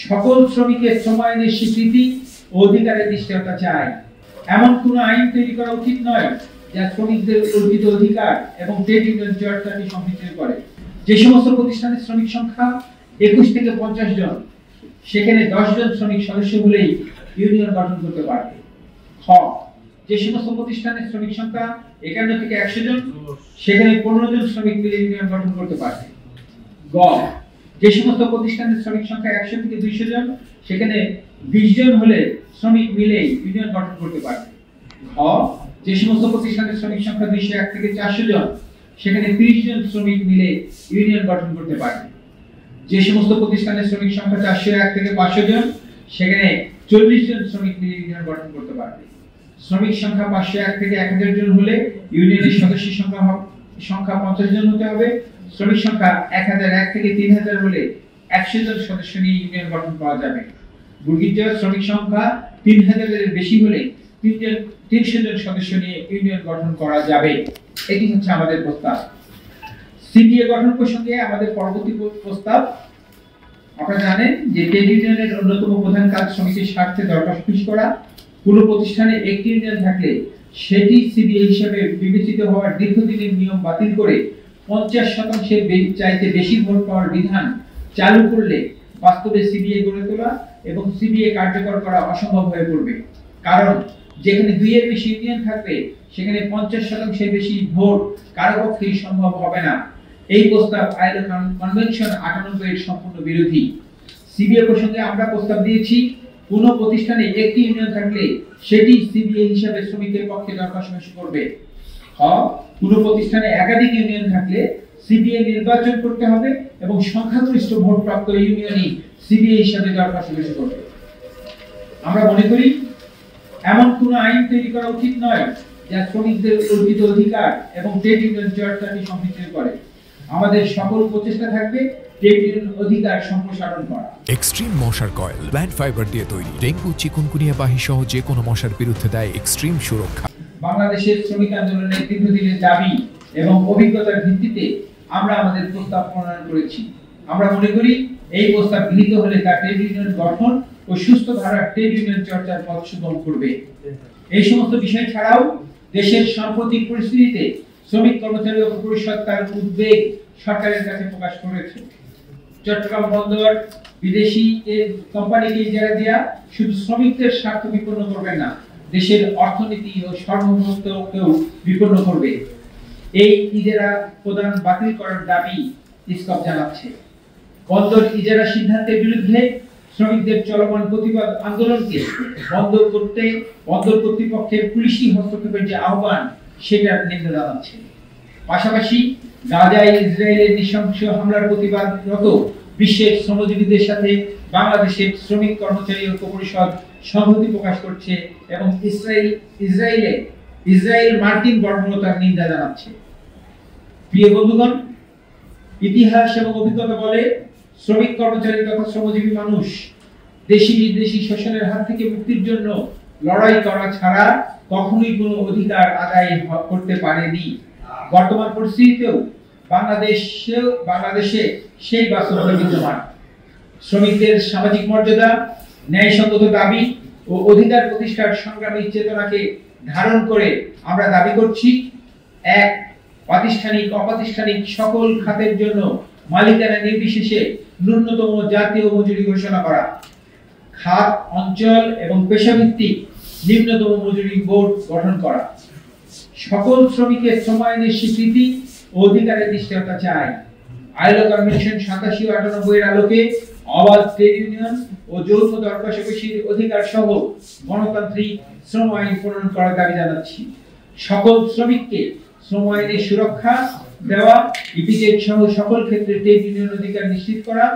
সকল শ্রমিকের শ্রম আইনের স্বীকৃতি ও অধিকারের নিশ্চয়তা চায়। এমন কোন আইন তৈরি করা উচিত নয় যা শ্রমিকদের অর্জিত অধিকার এবং ট্রেড ইউনিয়ন চর্চাকে সংকুচিত করে। যে সমস্ত প্রতিষ্ঠানের শ্রমিক সংখ্যা 21 থেকে 50 জন, সেখানে 10 জন শ্রমিক সদস্য হলেই ইউনিয়ন গঠন করতে পারবে। খ, যে সমস্ত প্রতিষ্ঠানের শ্রমিক সংখ্যা 51 থেকে 100 জন, সেখানে 15 জন শ্রমিক মিলে ইউনিয়ন গঠন করতে পারবে। গ, যে সমস্ত প্রতিষ্ঠানের শ্রমিক সংখ্যা 100 থেকে 200 জন, সেখানে 20 জন হলে শ্রমিক মিলে ইউনিয়ন গঠন করতে পারবে। ঘ, যে সমস্ত প্রতিষ্ঠানের শ্রমিক সংখ্যা 201 থেকে 400 জন, সেখানে 30 জন শ্রমিক মিলে ইউনিয়ন গঠন করতে পারবে। যে সমস্ত প্রতিষ্ঠানের শ্রমিক সংখ্যা 401 থেকে 500 জন, সেখানে 40 জন শ্রমিক মিলে ইউনিয়ন গঠন করতে পারবে। শ্রমিক সংখ্যা 501 থেকে 1000 জন হলে ইউনিয়নের সদস্য সংখ্যা 50 জন হতে হবে। শ্রমিক সংখ্যা 1001 থেকে 3000 হলে 100 জন সদস্য নিয়ে ইউনিয়ন গঠন করা যাবে। বর্গিত শ্রমিক সংখ্যা 3000 এর বেশি হলে 300 জন সদস্য নিয়ে ইউনিয়ন গঠন করা যাবে। এটি হচ্ছে আমাদের প্রস্তাব। সিবিএ গঠন প্রসঙ্গে আমাদের পরবর্তী প্রস্তাব, আপনারা জানেন যে ট্রেড ইউনিয়নের অন্যতম প্রধান কাজ শ্রমিকের স্বার্থে দরখাস্ত পেশ করা। কোন প্রতিষ্ঠানে একটি ইউনিয়ন থাকলে সেটি সিবিএ হিসেবে বিবেচিত হওয়ার দীর্ঘদিনের নিয়ম বাতিল করে 50% চাইতে বেশি ভোট পাওয়ার বিধান চালু করলে বাস্তবে সিবিএ গড়ে তোলা এবং সিবিএ কার্যকর করা অসম্ভব হয়ে পড়বে। কারণ যেখানে 2 এর বেশি ইউনিয়ন থাকবে সেখানে 50% বেশি ভোট কারো পক্ষেই সম্ভব হবে না। এই প্রস্তাব আইলো কনভেনশন 98 এর সম্পূর্ণ বিরোধী। সিবিএ প্রসঙ্গে আমরা প্রস্তাব দিয়েছি, কোন প্রতিষ্ঠানে একটি ইউনিয়ন থাকলে সেটি সিবিএ হিসেবে শ্রমিকের পক্ষে দরখাস্ত পেশ করবে। খ, কোন প্রতিষ্ঠানে একাধিক ইউনিয়ন থাকলে সিবিএ নির্বাচন করতে হবে এবং সংখ্যাগরিষ্ঠ ভোট প্রাপ্ত ইউনিয়নই সিবিএ হিসেবে দরখাস্ত পেশ করবে। আমরা মনে করি এমন কোন আইন তৈরি করা উচিত নয় যা শ্রমিকদের অর্জিত অধিকার এবং ট্রেড ইউনিয়ন চর্চাকে সংকুচিত করে। আমাদের সকল প্রচেষ্টা থাকবে ট্রেড ইউনিয়ন অধিকার সম্প্রসারণ করা। এক্সট্রিম মশার কয়েল প্ল্যান্ট ফাইবার দিয়ে তৈরি, ডেঙ্গু, চিকুনগুনিয়া বাহি সহ যে কোনো মশার বিরুদ্ধে দেয় এক্সট্রিম সুরক্ষা। বাংলাদেশের শ্রমিক আন্দোলনের দীর্ঘদিনের দাবি এবং অভিজ্ঞতার ভিত্তিতে আমরা আমাদের প্রস্তাব প্রণয়ন করেছি। আমরা মনে করি এই প্রস্তাব গৃহীত হলে তা ট্রেড ইউনিয়ন গঠন ও সুস্থ ধারার ট্রেড ইউনিয়ন চর্চার পথ সুগম করবে। এই সমস্ত বিষয় ছাড়াও দেশের সাম্প্রতিক পরিস্থিতিতে শ্রমিক কর্মচারী ঐক্য পরিষদ তার উদ্বেগ সরকারের কাছে প্রকাশ করেছে। চট্টগ্রাম বন্দর বিদেশি কোম্পানিকে ইজারা দেয়া শুধু শ্রমিকদের স্বার্থ বিপন্ন করবে না, দেশের অর্থনীতি ও সার্বভৌমত্বকেও বিপন্ন করবে। এই ইজারা প্রদান বাতিল করার দাবি ইসকপ জানাচ্ছে। বন্দর ইজারা সিদ্ধান্তের বিরুদ্ধে শ্রমিকদের চলমান প্রতিবাদ আন্দোলনকে বন্ধ করতে বন্দর কর্তৃপক্ষের পুলিশি হস্তক্ষেপের যে আহ্বান, সেটার নিন্দা জানাচ্ছে। পাশাপাশি গাজায় ইসরায়েলের নৃশংস হামলার প্রতিবাদরত বিশ্বের শ্রমজীবীদের সাথে বাংলাদেশের শ্রমিক কর্মচারী ঐক্য পরিষদ সংহতি প্রকাশ করছে এবং ইসরায়েল মার্কিন বর্বরতার নিন্দা জানাচ্ছে। প্রিয় বন্ধুগণ, ইতিহাস এবং অভিজ্ঞতা বলে শ্রমিক কর্মচারী তথা শ্রমজীবী মানুষ দেশি বিদেশি শোষণের হাত থেকে মুক্তির জন্য লড়াই করা ছাড়া কখনোই কোনো অধিকার আদায় করতে পারেনি। বর্তমান পরিস্থিতিতেও বাংলাদেশে সেই বাস্তবতা বিদ্যমান। শ্রমিকদের সামাজিক মর্যাদা, ন্যায়সঙ্গত দাবি ও অধিকার প্রতিষ্ঠার সংগ্রামী চেতনাকে ধারণ করে আমরা দাবি করছি, 1. প্রাতিষ্ঠানিক অপ্রাতিষ্ঠানিক সকল খাতের জন্য মালিকানা নির্বিশেষে ন্যূনতম জাতীয় মজুরি ঘোষণা করা। খাত, অঞ্চল এবং পেশাভিত্তিক নিম্নতম মজুরি বোর্ড গঠন করা। সকল শ্রমিকের শ্রম আইনের স্বীকৃতি ও অধিকারের নিশ্চয়তা চায়। আইলো কনভেনশন 87 ও 98 এর আলোকে অবাধ ট্রেড ইউনিয়ন ও যৌথ দরখাস্ত পেশির অধিকার সহ গণতান্ত্রিক শ্রম আইন প্রণয়ন করার দাবি জানাচ্ছি। সকল শ্রমিককে শ্রম আইনের সুরক্ষা দেওয়া, ইপিজেড সহ সকল ক্ষেত্রে ট্রেড ইউনিয়ন অধিকার নিশ্চিত করা।